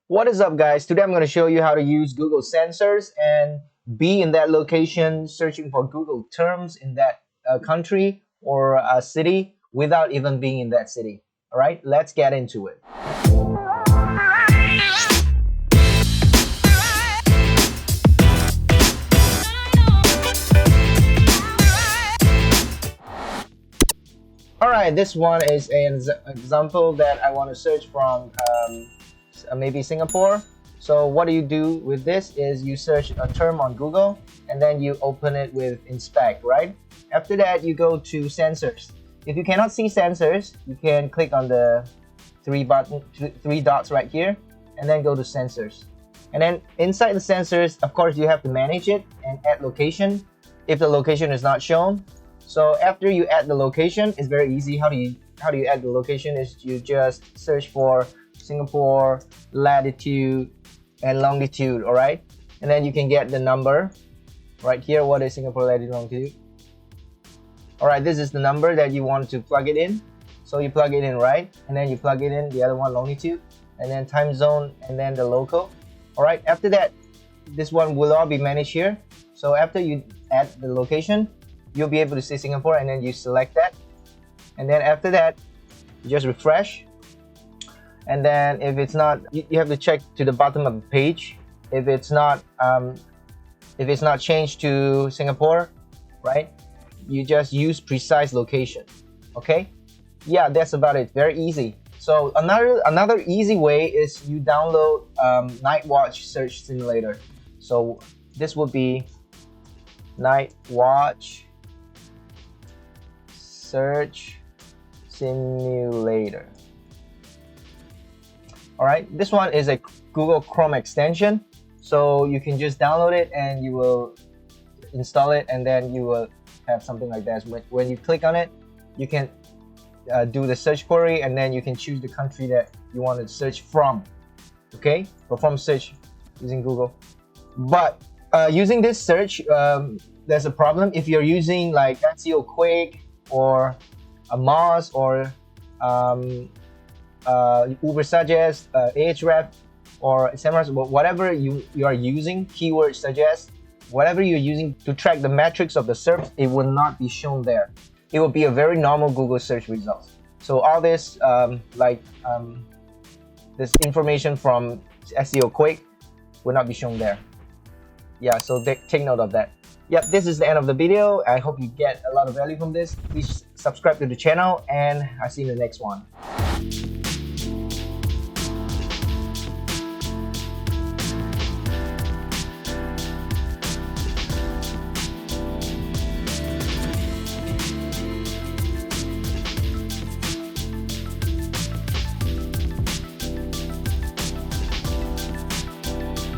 What is up, guys? Today I'm going to show you how to use Google sensors and be in that location searching for Google terms in that country or city without even being in that city. All right, let's get into it. All right, this one is an example that I want to search from maybe Singapore. So what you do with this is you search a term on Google and then you open it with inspect, right? After that, you go to sensors. If you cannot see sensors, you can click on the three dots right here and then go to sensors. And then inside the sensors, of course, you have to manage it and add location if the location is not shown. So after you add the location, it's very easy. How do you add the location is you just search for Singapore latitude and longitude, all right? And then you can get the number right here. What is Singapore latitude longitude? All right, this is the number that you want to plug it in. So you plug it in, right? And then you plug it in the other one, longitude, and then time zone, and then the local. All right, after that, this one will all be managed here. So after you add the location, you'll be able to see Singapore, and then you select that. And then after that, you just refresh. And then if it's not, you have to check to the bottom of the page. If it's not changed to Singapore, right? You just use precise location. Okay? Yeah, that's about it. Very easy. So another easy way is you download Night Watch Search Simulator. So this would be Night Watch Search Simulator. All right, this one is a Google Chrome extension, so you can just download it and you will install it, and then you will have something like that. When you click on it, you can do the search query, and then you can choose the country that you want to search from. Okay, perform search using Google. But using this search, there's a problem. If you're using like SEO Quick or a Moz or Ubersuggest, Ahrefs, or Serps, whatever you are using, keyword suggest, whatever you're using to track the metrics of the Serps, it will not be shown there. It will be a very normal Google search results. So all this, this information from SEO Quick will not be shown there. Yeah, so take note of that. Yep, this is the end of the video. I hope you get a lot of value from this. Please subscribe to the channel, and I'll see you in the next one.